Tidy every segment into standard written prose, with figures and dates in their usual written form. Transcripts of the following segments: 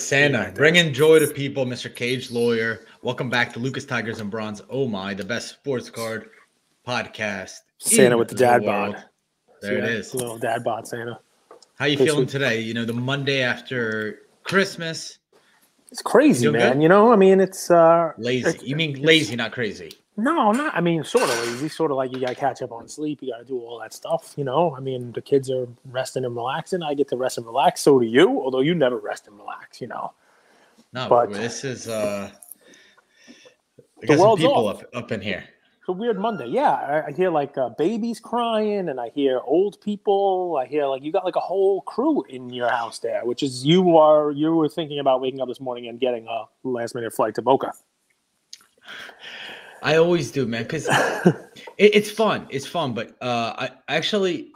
Santa, right bringing joy to people, Mr. Cage Lawyer. Welcome back to Lucas Tigers and Bronze. Oh my, the best sports card podcast Santa in with the dad world. bod. There it is. The little dad bod Santa. How you Pretty feeling sweet. today? You know, the Monday after Christmas. It's crazy, man. Good? You know, I mean, it's Lazy. You mean lazy, not crazy. No, not. I mean, sort of lazy. Sort of like you got to catch up on sleep. You got to do all that stuff. You know, I mean, the kids are resting and relaxing. I get to rest and relax. So do you. Although you never rest and relax. You know. No, but this is I the got some world's people off. up in here. It's a weird Monday. Yeah, I hear like babies crying, and I hear old people. I hear like you got like a whole crew in your house there, which is you were thinking about waking up this morning and getting a last minute flight to Boca. I always do, man, because it's fun. It's fun, but I actually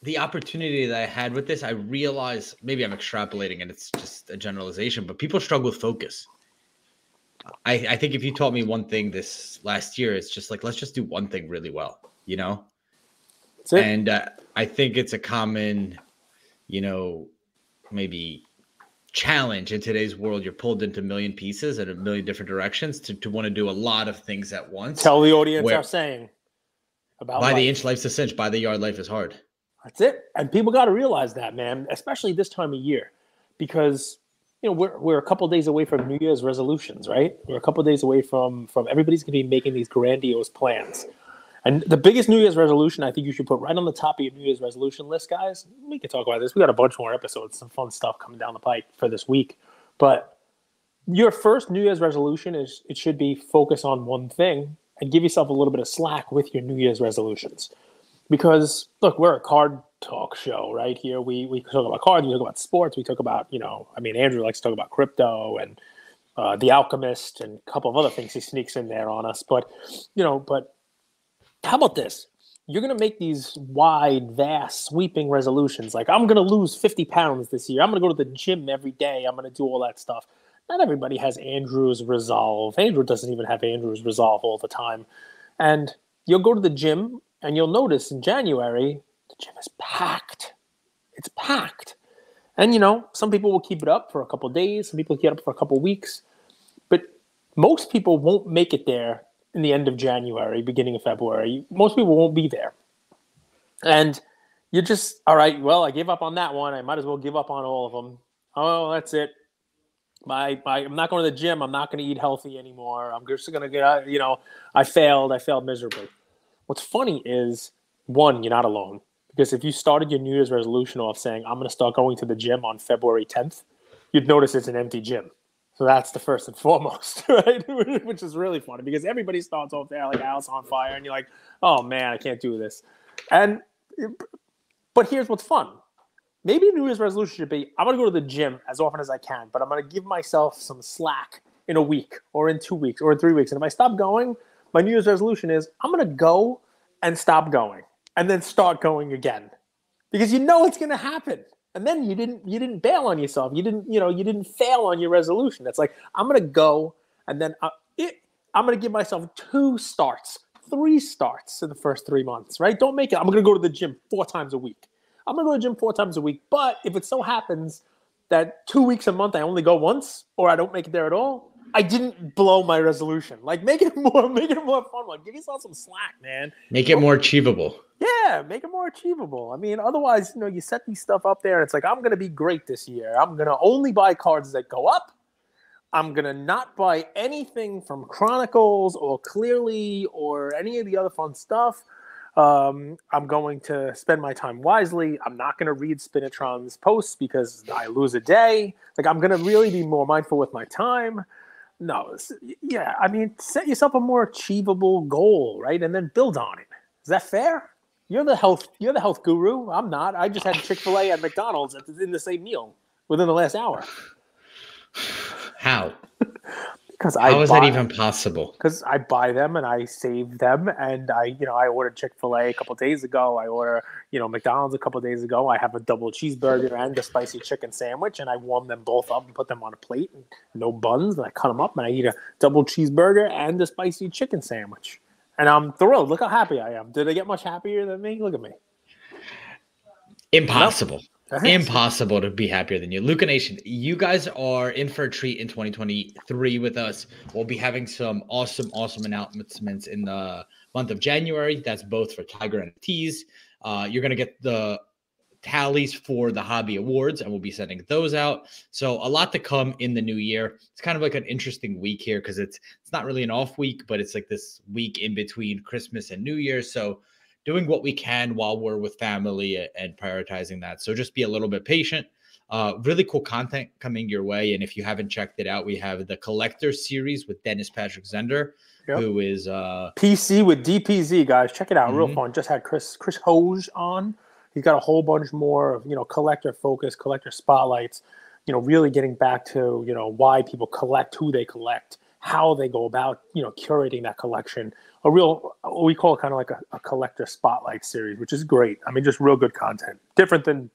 the opportunity that I had with this, I realized maybe I'm extrapolating and it's just a generalization, but people struggle with focus. I think if you taught me one thing this last year, it's just like, let's just do one thing really well, you know? That's it. And I think it's a common, you know, maybe challenge in today's world. You're pulled into a million pieces and a million different directions to want to do a lot of things at once. Tell the audience our saying about by life. The inch, life's a cinch. By the yard, life is hard. That's it. And people got to realize that, man, especially this time of year, because you know we're a couple of days away from New Year's resolutions, right? We're a couple of days away from everybody's going to be making these grandiose plans. And the biggest New Year's resolution I think you should put right on the top of your New Year's resolution list, guys. We can talk about this. We got a bunch more episodes, some fun stuff coming down the pike for this week. But your first New Year's resolution it should be focus on one thing and give yourself a little bit of slack with your New Year's resolutions. Because look, we're a card talk show right here. We talk about cards, we talk about sports, we talk about, you know, I mean, Andrew likes to talk about crypto and The Alchemist and a couple of other things he sneaks in there on us. But, you know, how about this? You're going to make these wide, vast, sweeping resolutions. Like, I'm going to lose 50 pounds this year. I'm going to go to the gym every day. I'm going to do all that stuff. Not everybody has Andrew's resolve. Andrew doesn't even have Andrew's resolve all the time. And you'll go to the gym, and you'll notice in January, the gym is packed. It's packed. And, you know, some people will keep it up for a couple of days. Some people keep it up for a couple of weeks. But most people won't make it there in the end of January, beginning of February. Most people won't be there. And you're just, all right, well, I gave up on that one. I might as well give up on all of them. Oh, that's it. I'm not going to the gym. I'm not going to eat healthy anymore. I'm just going to get, you know, I failed miserably. What's funny is, one, you're not alone. Because if you started your New Year's resolution off saying, I'm going to start going to the gym on February 10th, you'd notice it's an empty gym. So that's the first and foremost, right? Which is really funny because everybody starts off there like a house on fire and you're like, oh man, I can't do this. But here's what's fun. Maybe New Year's resolution should be, I'm going to go to the gym as often as I can, but I'm going to give myself some slack in a week or in 2 weeks or in 3 weeks. And if I stop going, my New Year's resolution is I'm going to go and stop going and then start going again because you know it's going to happen. And then you didn't bail on yourself. You didn't fail on your resolution. It's like, I'm going to go and then I'm going to give myself 2 starts, 3 starts in the first 3 months, right? Don't make it. I'm going to go to the gym 4 times a week. I'm going to go to the gym 4 times a week. But if it so happens that 2 weeks a month I only go once or I don't make it there at all, I didn't blow my resolution. Like, make it a more fun one. Give yourself some slack, man. Make it more achievable. Yeah, make it more achievable. I mean, otherwise, you know, you set these stuff up there and it's like, I'm going to be great this year. I'm going to only buy cards that go up. I'm going to not buy anything from Chronicles or Clearly or any of the other fun stuff. I'm going to spend my time wisely. I'm not going to read Spinatron's posts because I lose a day. Like, I'm going to really be more mindful with my time. No, yeah, I mean, set yourself a more achievable goal, right? And then build on it. Is that fair? You're the health guru. I'm not. I just had Chick-fil-A at McDonald's in the same meal within the last hour. How? Because how is that even possible? Because I buy them and I save them, and I ordered Chick-fil-A a couple of days ago. I order, McDonald's a couple of days ago. I have a double cheeseburger and a spicy chicken sandwich, and I warm them both up and put them on a plate, and no buns. And I cut them up, and I eat a double cheeseburger and a spicy chicken sandwich, and I'm thrilled. Look how happy I am. Did I get much happier than me? Look at me. Impossible. Impossible to be happier than you. Luka Nation, you guys are in for a treat in 2023 with us. We'll be having some awesome announcements in the month of January. That's both for Tiger and Tees. You're going to get the tallies for the hobby awards, and we'll be sending those out. So a lot to come in the new year. It's kind of like an interesting week here because it's not really an off week, but it's like this week in between Christmas and New Year. So doing what we can while we're with family and prioritizing that. So just be a little bit patient. Really cool content coming your way. And if you haven't checked it out, we have the Collector Series with Dennis Patrick Zender, who is PC with DPZ, guys. Check it out. Real fun. Just had Chris Hoge on. He's got a whole bunch more of, collector focus, collector spotlights, really getting back to, why people collect, who they collect, how they go about, curating that collection. We call it kind of like a collector spotlight series, which is great. I mean, just real good content. Different than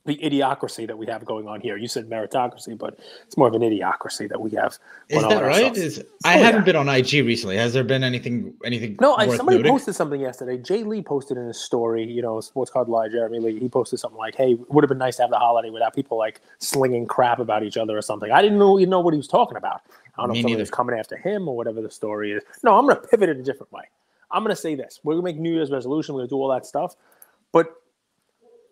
the idiocracy that we have going on here. You said meritocracy, but it's more of an idiocracy that we have. Is that right? I haven't been on IG recently. Has there been anything? No, worth somebody noting? posted something yesterday. Jay Lee posted in his story, Sports Card Live, Jeremy Lee. He posted something like, "Hey, it would have been nice to have the holiday without people like slinging crap about each other or something." I didn't know what he was talking about. I don't know if somebody was coming after him or whatever the story is. No, I'm going to pivot it a different way. I'm going to say this: we're going to make New Year's resolution. We're going to do all that stuff, but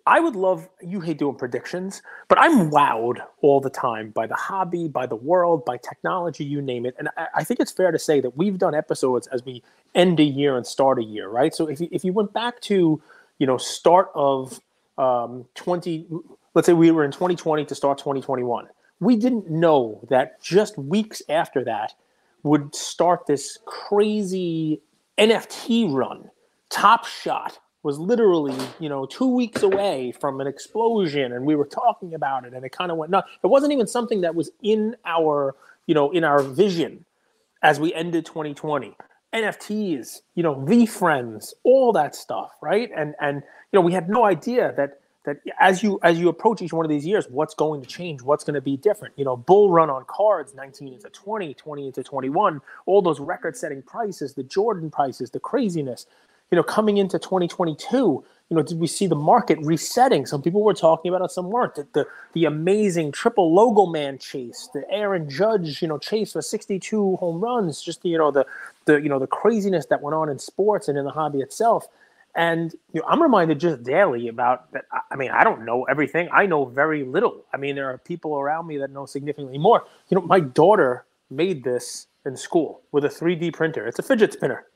I would love, you hate doing predictions, but I'm wowed all the time by the hobby, by the world, by technology, you name it. And I think it's fair to say that we've done episodes as we end a year and start a year, right? So if you went back to, start of let's say we were in 2020 to start 2021, we didn't know that just weeks after that would start this crazy NFT run. Top Shot was literally, 2 weeks away from an explosion, and we were talking about it, and it kind of went nuts. It wasn't even something that was in our, in our vision as we ended 2020. NFTs, VFriends, all that stuff, right? And we had no idea that as you approach each one of these years, what's going to change, what's going to be different. Bull run on cards, 19 into 20, 20 into 21, all those record-setting prices, the Jordan prices, the craziness. Coming into 2022, did we see the market resetting? Some people were talking about it, some weren't. The amazing triple logo man chase, the Aaron Judge, chase for 62 home runs, just the craziness that went on in sports and in the hobby itself. And I'm reminded just daily about that. I mean, I don't know everything. I know very little. I mean, there are people around me that know significantly more. My daughter made this in school with a 3D printer. It's a fidget spinner.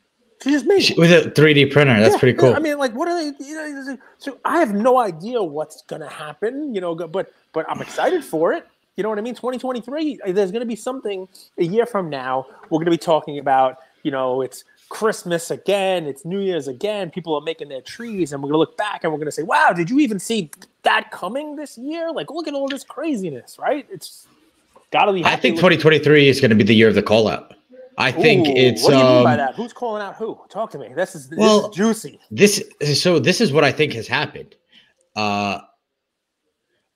She just made it. With a 3D printer. That's pretty cool. I mean, like, what are they? So I have no idea what's going to happen, but I'm excited for it. You know what I mean? 2023, there's going to be something a year from now. We're going to be talking about, it's Christmas again. It's New Year's again. People are making their trees, and we're going to look back and we're going to say, wow, did you even see that coming this year? Like, look at all this craziness, right? It's got to be. I think 2023 is going to be the year of the call out. I think it's. What do you mean by that? Who's calling out who? Talk to me. This is juicy. This is what I think has happened. A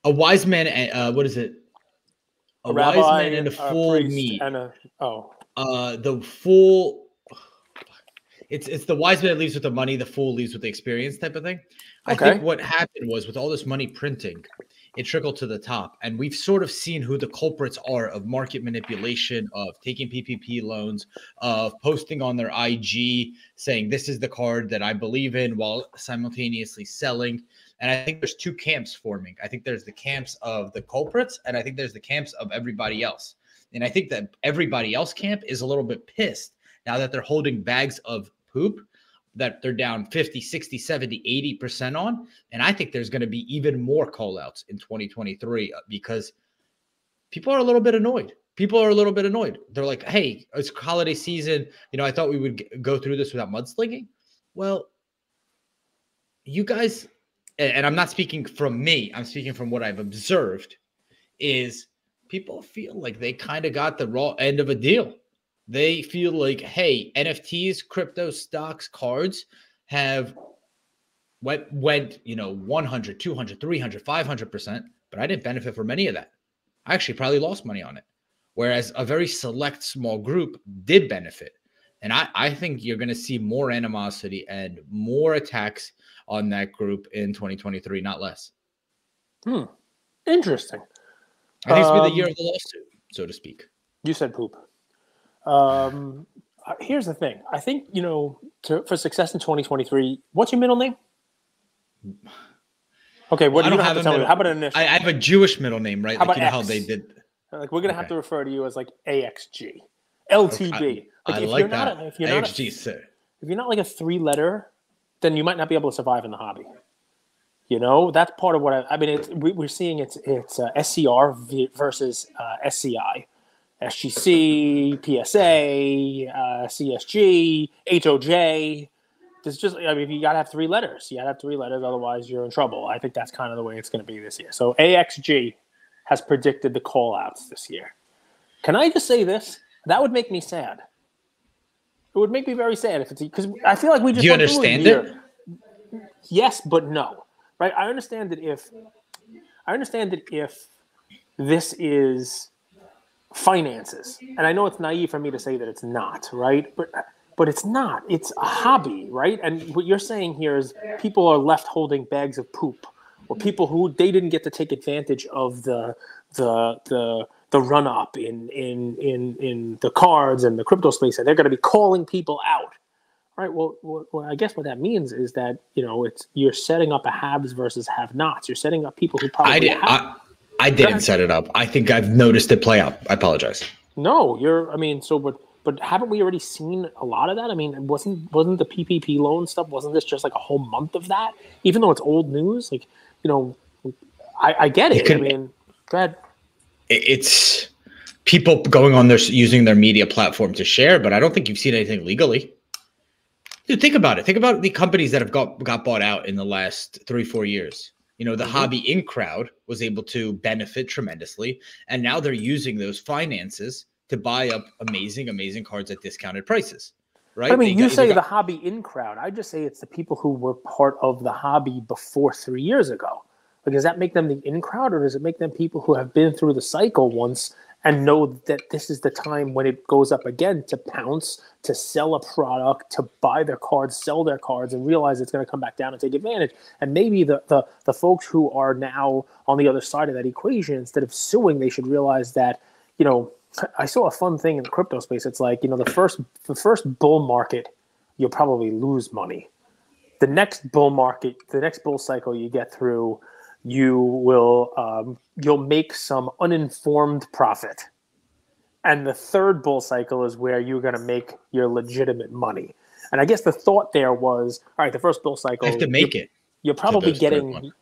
wise man. What is it? A wise man and a fool meet. The fool. It's the wise man leaves with the money. The fool leaves with the experience, type of thing. I think what happened was with all this money printing, it trickled to the top. And we've sort of seen who the culprits are of market manipulation, of taking PPP loans, of posting on their IG saying, this is the card that I believe in, while simultaneously selling. And I think there's two camps forming. I think there's the camps of the culprits, and I think there's the camps of everybody else. And I think that everybody else camp is a little bit pissed now that they're holding bags of poop that they're down 50, 60, 70, 80% on. And I think there's going to be even more call outs in 2023 because people are a little bit annoyed. They're like, hey, it's holiday season. I thought we would go through this without mudslinging. Well, you guys, and I'm not speaking from me, I'm speaking from what I've observed, is people feel like they kind of got the raw end of a deal. They feel like, hey, NFTs, crypto stocks, cards have went 100, 200, 300, 500%, but I didn't benefit from any of that. I actually probably lost money on it. Whereas a very select small group did benefit. And I think you're going to see more animosity and more attacks on that group in 2023, not less. Interesting. I think it's gonna be the year of the lawsuit, so to speak. You said poop. Here's the thing. I think, for success in 2023, what's your middle name? Okay, Well, you don't have to tell me. How about an initial? I have a Jewish middle name, right? How about how X? they did. Like, we're gonna have to refer to you as like AXG, LTB. Okay. Like, I if like you're that. not, if you're AXG, not, sir. if you're not like a 3-letter, then you might not be able to survive in the hobby. That's part of what I mean. We're seeing it's SCR versus SCI, SGC, PSA, CSG, HOJ. There's just, you got to have 3 letters. You got to have 3 letters, otherwise you're in trouble. I think that's kind of the way it's going to be this year. So AXG has predicted the call-outs this year. Can I just say this? That would make me sad. It would make me very sad if it's because I feel like we just. Do you understand it? Yes, but no. Right? I understand that if this is finances, and I know it's naive for me to say that it's not, right? But it's not. It's a hobby, right? And what you're saying here is people are left holding bags of poop, or people who they didn't get to take advantage of the run up in the cards and the crypto space, and they're going to be calling people out. Right. Well, I guess what that means is that you're setting up a haves versus have-nots. You're setting up people who probably I didn't set it up. I think I've noticed it play out. I apologize. No, but haven't we already seen a lot of that? I mean, wasn't the PPP loan stuff? Wasn't this just like a whole month of that? Even though it's old news, like I get it. Go ahead. It's people going on using their media platform to share, but I don't think you've seen anything legally. Dude, think about it. Think about the companies that have got bought out in the last 3-4 years. The hobby in crowd was able to benefit tremendously, and now they're using those finances to buy up amazing cards at discounted prices. Right? But, you say the hobby in crowd. I just say it's the people who were part of the hobby before 3 years ago. Like, does that make them the in crowd, or does it make them people who have been through the cycle once and know that this is the time when it goes up again to pounce, to sell a product, to buy their cards, sell their cards, and realize it's going to come back down and take advantage? And maybe the folks who are now on the other side of that equation, instead of suing, they should realize that, I saw a fun thing in the crypto space. It's like, the first bull market, you'll probably lose money. The next bull market, the next bull cycle you get through, you'll make some uninformed profit. And the third bull cycle is where you're going to make your legitimate money. And I guess the thought there was, all right, the first bull cycle, you have to make it. You're probably getting,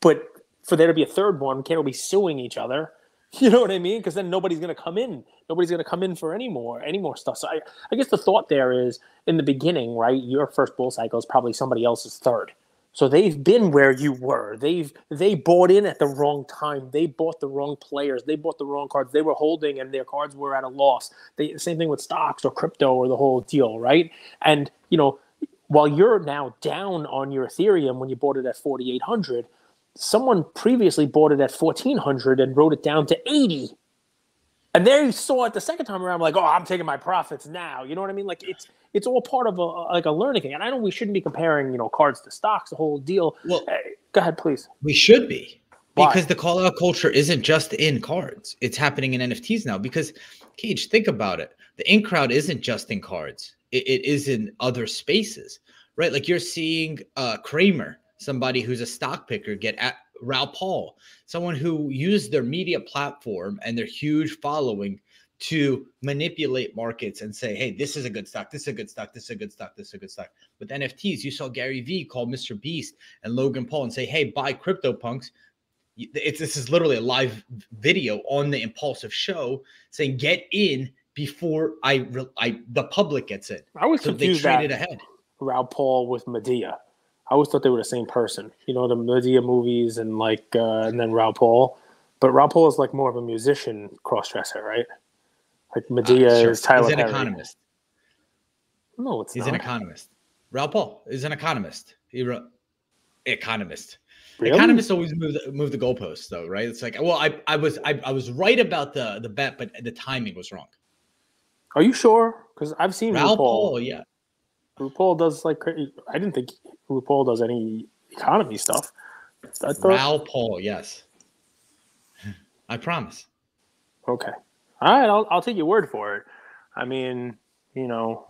but for there to be a third one, can't we be suing each other? You know what I mean? Because then nobody's going to come in. Nobody's going to come in for any more stuff. So I guess the thought there is, in the beginning, right, your first bull cycle is probably somebody else's third. So they've been where you were. They bought in at the wrong time. They bought the wrong players. They bought the wrong cards. They were holding, and their cards were at a loss. Same thing with stocks or crypto or the whole deal, right? And while you're now down on your Ethereum when you bought it at 4,800, someone previously bought it at 1,400 and wrote it down to 80. And they saw it the second time around, like, oh, I'm taking my profits now. You know what I mean? Like, it's all part of a learning thing. And I know we shouldn't be comparing, cards to stocks, the whole deal. Well, go ahead, please. We should be. Why? Because the call out culture isn't just in cards. It's happening in NFTs now. Because, Cage, think about it. The in crowd isn't just in cards. It is in other spaces, right? Like, you're seeing Kramer, somebody who's a stock picker, get at Raul Paul, someone who used their media platform and their huge following to manipulate markets and say, hey, this is a good stock, this is a good stock, this is a good stock, this is a good stock. With NFTs, you saw Gary Vee call Mr. Beast and Logan Paul and say, hey, buy CryptoPunks. This is literally a live video on the Impulsive show saying, get in before the public gets in. I was confused they traded ahead. Raul Paul with Medea. I always thought they were the same person. The Medea movies and and then Raul Paul. But Raul Paul is like more of a musician cross-dresser, right? Like Medea is Tyler Perry. He's an economist. No, he's an economist. Raul Paul is an economist. He wrote economist. Really? Economists always move the goalposts, though, right? It's like, well, I was right about the bet, but the timing was wrong. Are you sure? Because I've seen Raul Paul. Paul, yeah. RuPaul does I didn't think RuPaul does any economy stuff, I thought. Raoul Paul, yes. I promise. Okay. All right, I'll take your word for it. I mean, you know,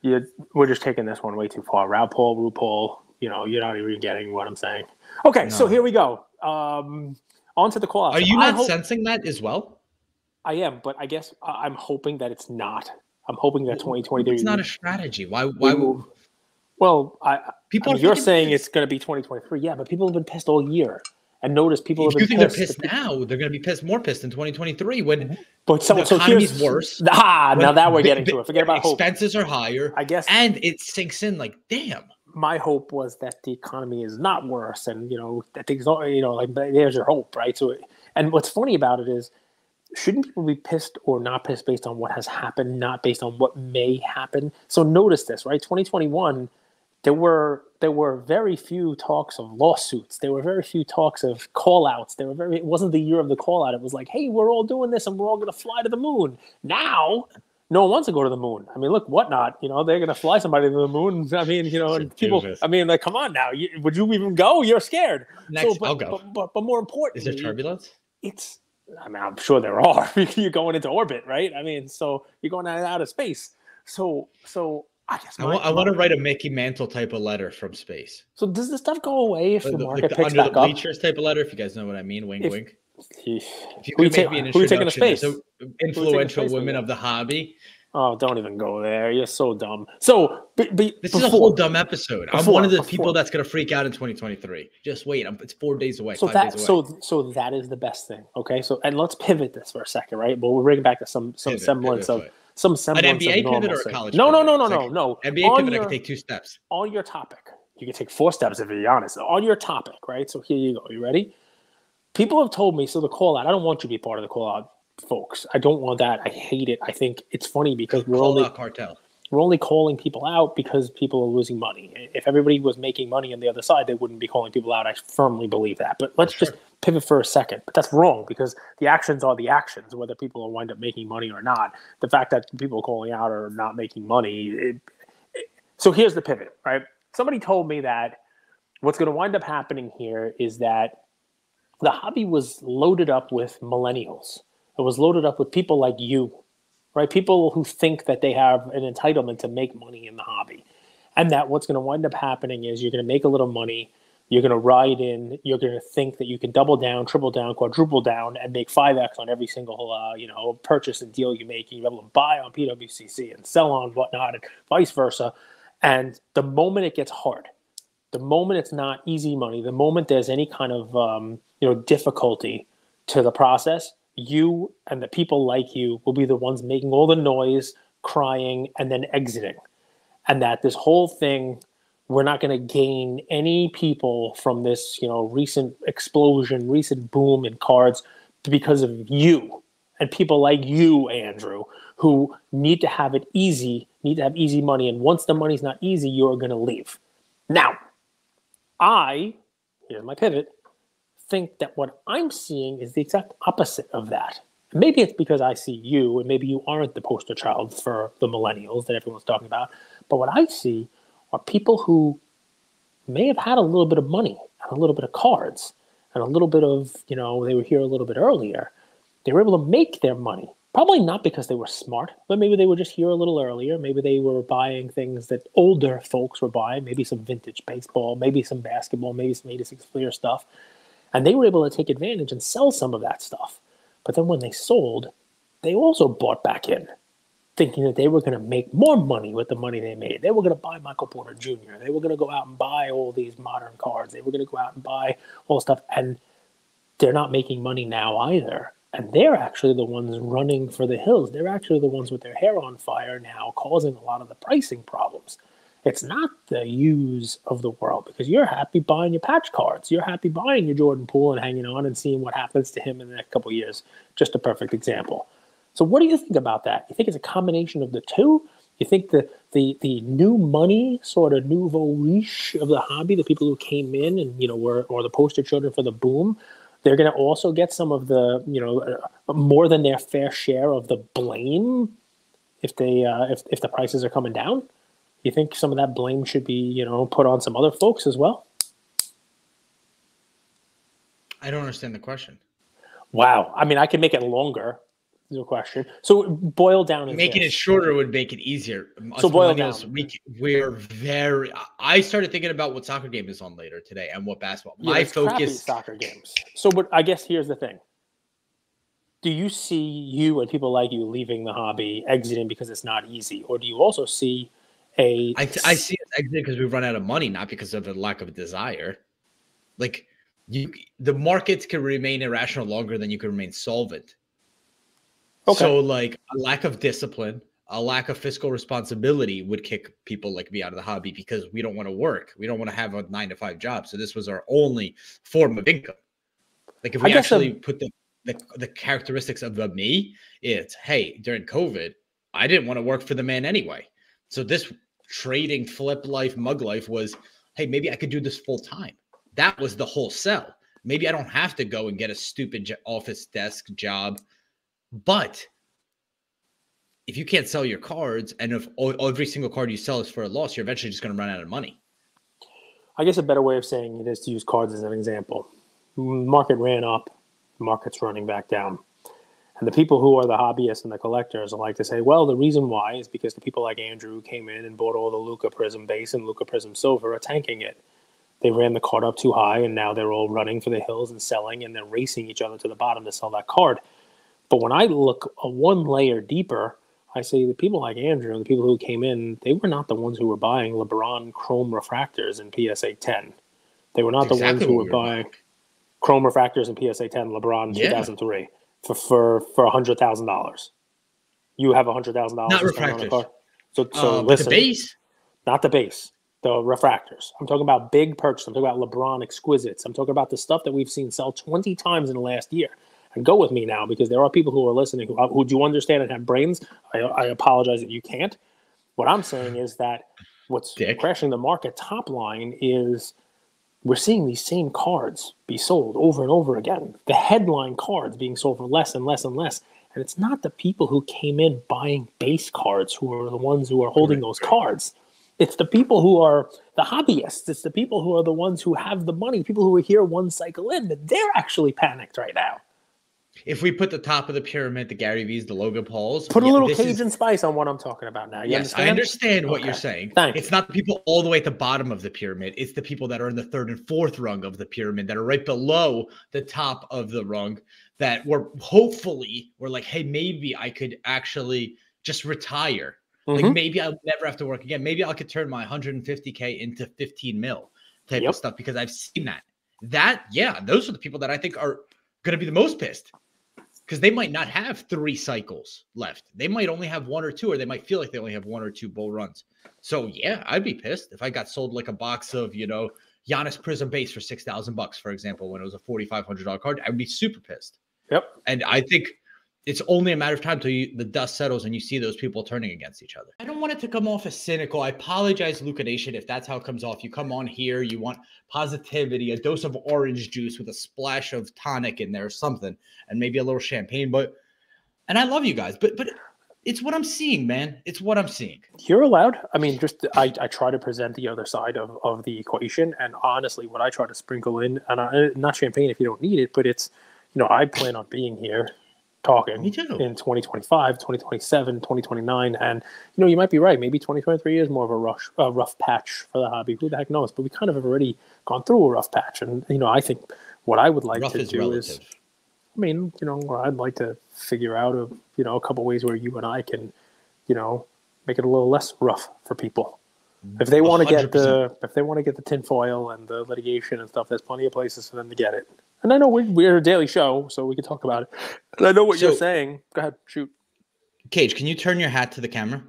we're just taking this one way too far. RuPaul, you know, you're not even getting what I'm saying. Okay, so No. here we go. On to the call. Are you not sensing that as well? I am, but I guess I'm hoping that it's not. I'm hoping that 2023. It's not a strategy. Why? Move. Well, people you're saying it's going to be 2023. Yeah, but people have been pissed all year. And notice people have been pissed. If you think they're pissed now, they're going to be more pissed in 2023 when the economy's worse. Now that we're getting to it. Forget about expenses are higher. I guess. And it sinks in like, damn. My hope was that the economy is not worse. And, you know, that things, you know, like there's your hope, right? So, and what's funny about it is, shouldn't people be pissed or not pissed based on what has happened, not based on what may happen? So notice this, right? 2021, there were very few talks of lawsuits. There were very few talks of call-outs. It wasn't the year of the call-out. It was like, hey, we're all doing this and we're all going to fly to the moon. Now, no one wants to go to the moon. I mean, look, Whatnot, you know, they're going to fly somebody to the moon. I mean, you know, and people, I mean, like, come on now. Would you even go? You're scared. I'll go. But more importantly. Is there turbulence? I mean, I'm sure there are. You're going into orbit, right? I mean, so you're going out of space. So I guess I want to write a Mickey Mantle type of letter from space. So does this stuff go away if the market like picks under back the up? bleachers type of letter, if you guys know what I mean. Wink, wink. If you could make me an introduction to influential women of the hobby. Oh, don't even go there. You're so dumb. So this is a whole dumb episode. I'm one of the people that's going to freak out in 2023. Just wait. It's 4 days away. So 5 days away. So that is the best thing. Okay. So, and let's pivot this for a second, right? But we'll bring it back to some semblance of an NBA pivot or a college no. NBA pivot, I can take 2 steps. On your topic. You can take 4 steps if you're honest. On your topic, right? So here you go. You ready? People have told me, so the call out, I don't want you to be part of the call out, folks. I don't want that. I hate it. I think it's funny because we're only calling people out because people are losing money. If everybody was making money on the other side, they wouldn't be calling people out. I firmly believe that. But let's just pivot for a second. But that's wrong because the actions are the actions, whether people will wind up making money or not. The fact that people calling out are not making money. So here's the pivot, right? Somebody told me that what's going to wind up happening here is that the hobby was loaded up with millennials. It was loaded up with people like you, right? People who think that they have an entitlement to make money in the hobby. And that what's going to wind up happening is you're going to make a little money. You're going to ride in. You're going to think that you can double down, triple down, quadruple down, and make 5x on every single, purchase and deal you make. And you're able to buy on PWCC and sell on whatnot and vice versa. And the moment it gets hard, the moment it's not easy money, the moment there's any kind of, difficulty to the process, you and the people like you will be the ones making all the noise, crying, and then exiting. And that this whole thing, we're not going to gain any people from this, recent explosion, recent boom in cards because of you and people like you, Andrew, who need to have it easy, need to have easy money. And once the money's not easy, you're going to leave. Now, here's my pivot, think that what I'm seeing is the exact opposite of that. Maybe it's because I see you, and maybe you aren't the poster child for the millennials that everyone's talking about. But what I see are people who may have had a little bit of money and a little bit of cards and a little bit of, they were here a little bit earlier. They were able to make their money. Probably not because they were smart, but maybe they were just here a little earlier. Maybe they were buying things that older folks were buying, maybe some vintage baseball, maybe some basketball, maybe some 86 Fleer stuff. And they were able to take advantage and sell some of that stuff. But then when they sold, they also bought back in, thinking that they were going to make more money with the money they made. They were going to buy Michael Porter Jr. They were going to go out and buy all these modern cards. They were going to go out and buy all the stuff. And they're not making money now either. And they're actually the ones running for the hills. They're actually the ones with their hair on fire now, causing a lot of the pricing problems. It's not the use of the world because you're happy buying your patch cards. You're happy buying your Jordan Poole and hanging on and seeing what happens to him in the next couple of years. Just a perfect example. So what do you think about that? You think it's a combination of the two? You think the new money, sort of nouveau riche of the hobby, the people who came in and, or the poster children for the boom, they're going to also get some of the, more than their fair share of the blame if the prices are coming down? You think some of that blame should be, put on some other folks as well? I don't understand the question. Wow. I mean, I can make it longer. No question. So boil down is Making it this. shorter would make it easier. Us So boil millennials, down. we're very. I started thinking about what soccer game is on later today and what basketball. Yeah, My there's crappy focus. soccer games. So, but I guess here's the thing. Do you see you and people like you leaving the hobby, exiting because it's not easy? Or do you also see I see it exiting because we've run out of money, not because of a lack of desire. Like the markets can remain irrational longer than you can remain solvent. Okay. So like a lack of discipline, a lack of fiscal responsibility would kick people like me out of the hobby because we don't want to work. We don't want to have a 9-to-5 job. So this was our only form of income. Like if we actually put the characteristics of me, it's, hey, during COVID, I didn't want to work for the man anyway. So this trading flip life, mug life was, hey, maybe I could do this full time. That was the whole sell. Maybe I don't have to go and get a stupid office desk job. But if you can't sell your cards, and if every single card you sell is for a loss, you're eventually just going to run out of money. I guess a better way of saying it is to use cards as an example. Market ran up, market's running back down. And the people who are the hobbyists and the collectors like to say, well, the reason why is because the people like Andrew who came in and bought all the Luka Prism base and Luka Prism Silver are tanking it. They ran the card up too high, and now they're all running for the hills and selling, and they're racing each other to the bottom to sell that card. But when I look one layer deeper, I say the people like Andrew and the people who came in, they were not the ones who were buying LeBron Chrome refractors in PSA 10. They were not the ones who were buying Chrome refractors in PSA 10 LeBron 2003 for $100,000. You have $100,000 not refractors. So listen, the base, not the base, the refractors. I'm talking about big purchase. I'm talking about LeBron exquisites. I'm talking about the stuff that we've seen sell 20 times in the last year. And go with me now, because there are people who are listening who do understand and have brains. I apologize that you can't. What I'm saying is that what's crashing the market top line is we're seeing these same cards be sold over and over again. The headline cards being sold for less and less and less. And it's not the people who came in buying base cards who are the ones who are holding those cards. It's the people who are the hobbyists. It's the people who are the ones who have the money, people who are here one cycle in, that they're actually panicked right now. If we put the top of the pyramid, the Gary V's, the Logan Pauls. Put a little Cajun spice on what I'm talking about now. Yes, I understand what you're saying. It's not the people all the way at the bottom of the pyramid. It's the people that are in the third and fourth rung of the pyramid that are right below the top of the rung that we're like, hey, maybe I could actually just retire. Mm-hmm. Like maybe I'll never have to work again. Maybe I could turn my $150K into 15 mil type of stuff, because I've seen that. Those are the people that I think are going to be the most pissed. Because they might not have 3 cycles left. They might only have 1 or 2, or they might feel like they only have 1 or 2 bull runs. So, yeah, I'd be pissed if I got sold like a box of, Giannis Prism base for $6,000, for example, when it was a $4,500 card. I'd be super pissed. Yep. And I think it's only a matter of time till the dust settles and you see those people turning against each other. I don't want it to come off as cynical. I apologize, Luka Nation, if that's how it comes off. You come on here, you want positivity, a dose of orange juice with a splash of tonic in there or something, and maybe a little champagne. And I love you guys, but it's what I'm seeing, man. It's what I'm seeing. You're allowed. I mean, I try to present the other side of the equation, and honestly, what I try to sprinkle in, and not champagne if you don't need it, but it's, I plan on being here talking in 2025, 2027, 2029. And, you might be right. Maybe 2023 is more of a rough patch for the hobby. Who the heck knows? But we kind of have already gone through a rough patch. And, I think what I would like to do is, I'd like to figure out a couple ways where you and I can, make it a little less rough for people. If they want to get the tinfoil and the litigation and stuff, there's plenty of places for them to get it. And I know we're a daily show, so we can talk about it. And I know what you're saying. Go ahead, shoot. Cage, can you turn your hat to the camera?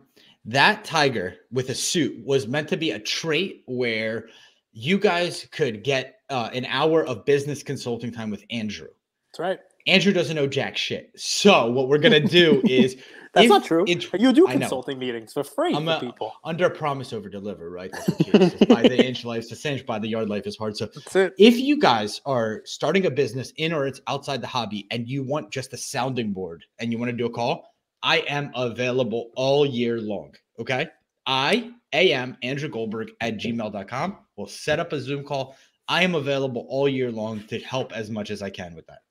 That tiger with a suit was meant to be a trait where you guys could get an hour of business consulting time with Andrew. That's right. Andrew doesn't know jack shit. So what we're going to do is... That's not true. You do consulting meetings for free for people. Under promise, over deliver, right? That's what by the inch life's a cinch, by the yard life is hard. So that's it. If you guys are starting a business in or it's outside the hobby and you want just a sounding board and you want to do a call, I am available all year long. Okay. I am Andrew Goldberg at gmail.com. We'll set up a Zoom call. I am available all year long to help as much as I can with that.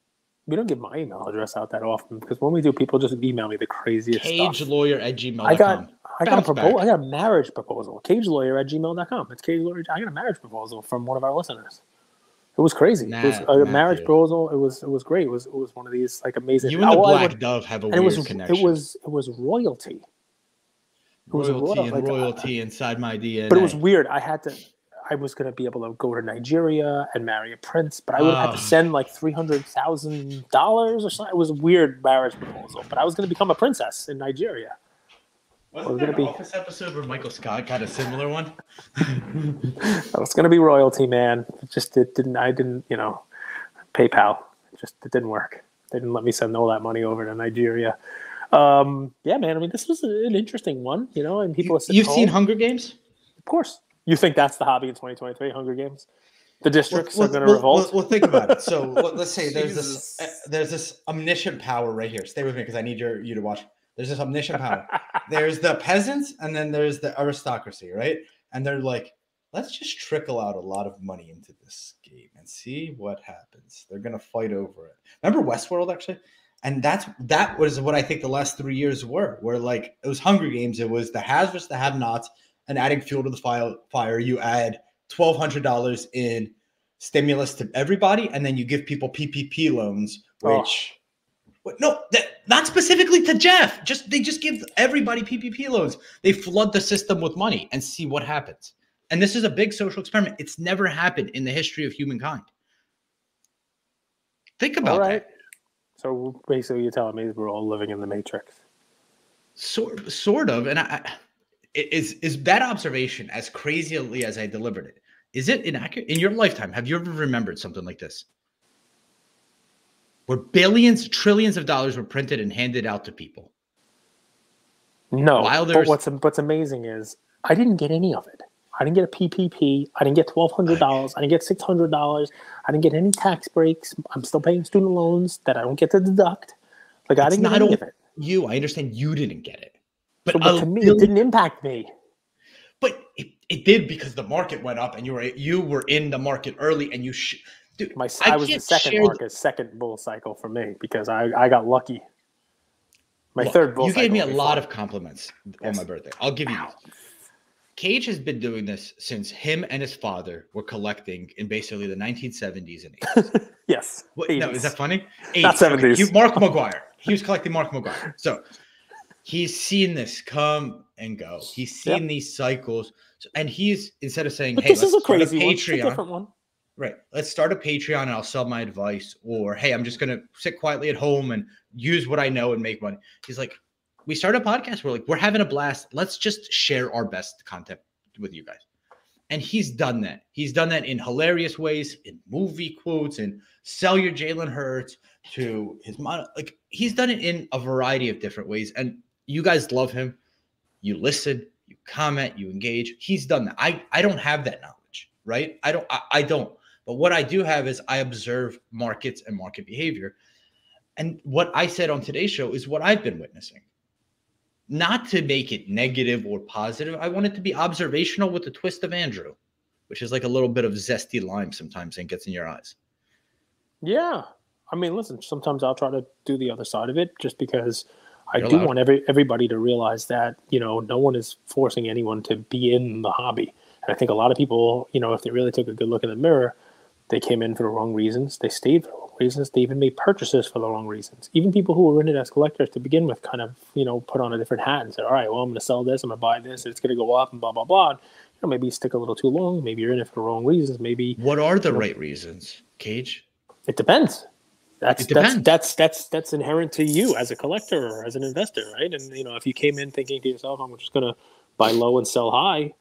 We don't give my email address out that often because when we do, people just email me the craziest stuff. cagelawyer@gmail.com. I got a proposal. I got a marriage proposal. cagelawyer@gmail.com. It's cagelawyer. I got a marriage proposal from one of our listeners. It was crazy. It was a marriage proposal. It was great. It was one of these like amazing. You and the Black Dove have a weird connection. It was royalty. Royalty inside my DNA. But it was weird. I was going to be able to go to Nigeria and marry a prince, but I would have had to send like $300,000 or something. It was a weird marriage proposal, but I was going to become a princess in Nigeria. Wasn't there an Office episode where Michael Scott got a similar one? I was going to be royalty, man. It didn't, PayPal. It didn't work. They didn't let me send all that money over to Nigeria. Yeah, man. I mean, this was an interesting one, and people are You've seen Hunger Games? Of course. You think that's the hobby in 2023, Hunger Games? The districts are going to revolt? Well, think about it. So let's say there's this omniscient power right here. Stay with me because I need you to watch. There's this omniscient power. There's the peasants and then there's the aristocracy, right? And they're like, let's just trickle out a lot of money into this game and see what happens. They're going to fight over it. Remember Westworld, actually? And that was what I think the last 3 years were like, it was Hunger Games. It was the haves versus the have-nots. And adding fuel to the fire, you add $1,200 in stimulus to everybody, and then you give people PPP loans, which not specifically to Jeff. They just give everybody PPP loans. They flood the system with money and see what happens. And this is a big social experiment. It's never happened in the history of humankind. Think about that. So basically, you're telling me we're all living in the Matrix. Sort of, and Is that observation, as crazily as I delivered it, is it inaccurate? In your lifetime, have you ever remembered something like this? Where billions, trillions of dollars were printed and handed out to people? No, but what's amazing is I didn't get any of it. I didn't get a PPP. I didn't get $1,200. I didn't get $600. I didn't get any tax breaks. I'm still paying student loans that I don't get to deduct. Like, I didn't get any of it. I understand you didn't get it. But to me, it didn't impact me. But it did because the market went up and you were in the market early and you dude. I was the second bull cycle for me because I got lucky. Third bull cycle. You gave me a lot of compliments on my birthday. I'll give you these. Cage has been doing this since him and his father were collecting in basically the 1970s and 80s. Yes. No, is that funny? 80s. Not 70s. Okay. Mark McGuire. He was collecting Mark McGuire. So he's seen this come and go. He's seen these cycles. And he's, instead of saying, hey, let's start a Patreon. Different one. Right. Let's start a Patreon and I'll sell my advice. Or, hey, I'm just going to sit quietly at home and use what I know and make money. He's like, we start a podcast. We're having a blast. Let's just share our best content with you guys. And he's done that. He's done that in hilarious ways, in movie quotes, and sell your Jalen Hurts to his mom. Like, he's done it in a variety of different ways. And you guys love him. You listen, you comment, you engage. He's done that. I don't have that knowledge, right? I don't. But what I do have is I observe markets and market behavior. And what I said on today's show is what I've been witnessing. Not to make it negative or positive. I want it to be observational with the twist of Andrew, which is like a little bit of zesty lime sometimes and gets in your eyes. Yeah. I mean, listen, sometimes I'll try to do the other side of it just because You're allowed. Want everybody to realize that, no one is forcing anyone to be in the hobby. And I think a lot of people, if they really took a good look in the mirror, they came in for the wrong reasons. They stayed for the wrong reasons. They even made purchases for the wrong reasons. Even people who were in it as collectors to begin with kind of, put on a different hat and said, all right, well, I'm going to sell this. I'm going to buy this. It's going to go up and blah, blah, blah. And, maybe you stick a little too long. Maybe you're in it for the wrong reasons. Maybe. What are the right reasons, Cage? It depends. That's inherent to you as a collector or as an investor, right? And, if you came in thinking to yourself, I'm just going to buy low and sell high.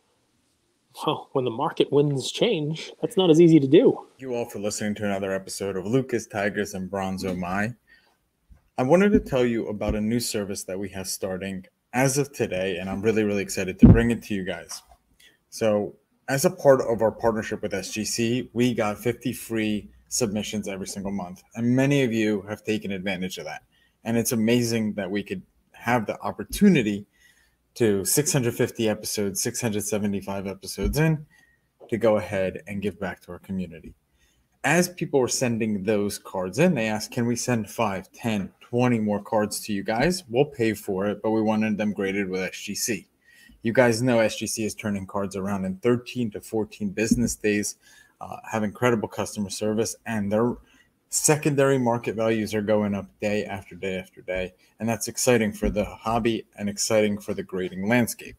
Well, when the market winds change, that's not as easy to do. Thank you all for listening to another episode of Lucas, Tigers, and Bronzo My. I wanted to tell you about a new service that we have starting as of today, and I'm really, really excited to bring it to you guys. So, as a part of our partnership with SGC, we got 50 free submissions every single month, and many of you have taken advantage of that. And it's amazing that we could have the opportunity to 650 episodes, 675 episodes in, to go ahead and give back to our community. As people were sending those cards in, they asked, can we send 5, 10, 20 more cards to you guys? We'll pay for it, but we wanted them graded with SGC. You guys know SGC is turning cards around in 13 to 14 business days, have incredible customer service, and their secondary market values are going up day after day after day. And that's exciting for the hobby and exciting for the grading landscape.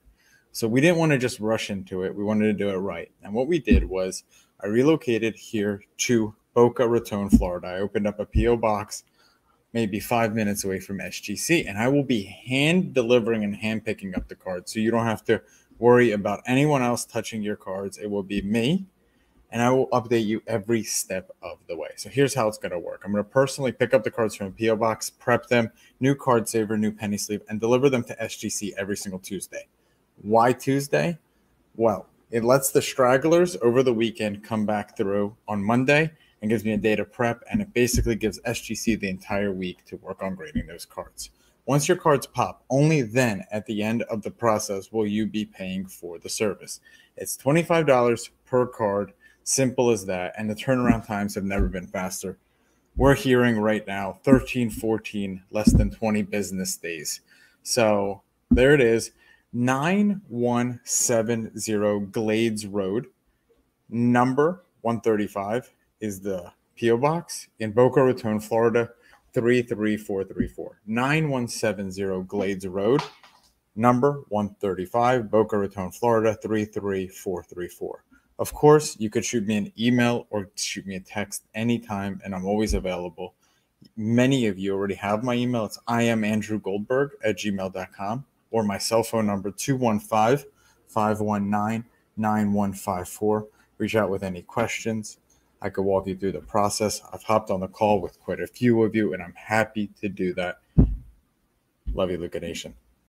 So we didn't want to just rush into it. We wanted to do it right. And what we did was I relocated here to Boca Raton, Florida. I opened up a P.O. box maybe 5 minutes away from SGC, and I will be hand delivering and hand picking up the cards. So you don't have to worry about anyone else touching your cards. It will be me, and I will update you every step of the way. So here's how it's going to work. I'm going to personally pick up the cards from a P.O. box, prep them, new card saver, new penny sleeve, and deliver them to SGC every single Tuesday. Why Tuesday? Well, it lets the stragglers over the weekend come back through on Monday and gives me a day to prep, and it basically gives SGC the entire week to work on grading those cards. Once your cards pop, only then at the end of the process will you be paying for the service. It's $25 per card, simple as that, and the turnaround times have never been faster. We're hearing right now 13, 14, less than 20 business days. So there it is, 9170 Glades Road, number 135. Is the P.O. Box in Boca Raton, Florida, 33434. 9170 Glades Road, number 135, Boca Raton, Florida, 33434. Of course, you could shoot me an email or shoot me a text anytime, and I'm always available. Many of you already have my email. It's iamandrewgoldberg@gmail.com, or my cell phone number, 215-519-9154. Reach out with any questions. I could walk you through the process. I've hopped on the call with quite a few of you, and I'm happy to do that. Love you, Luka Nation.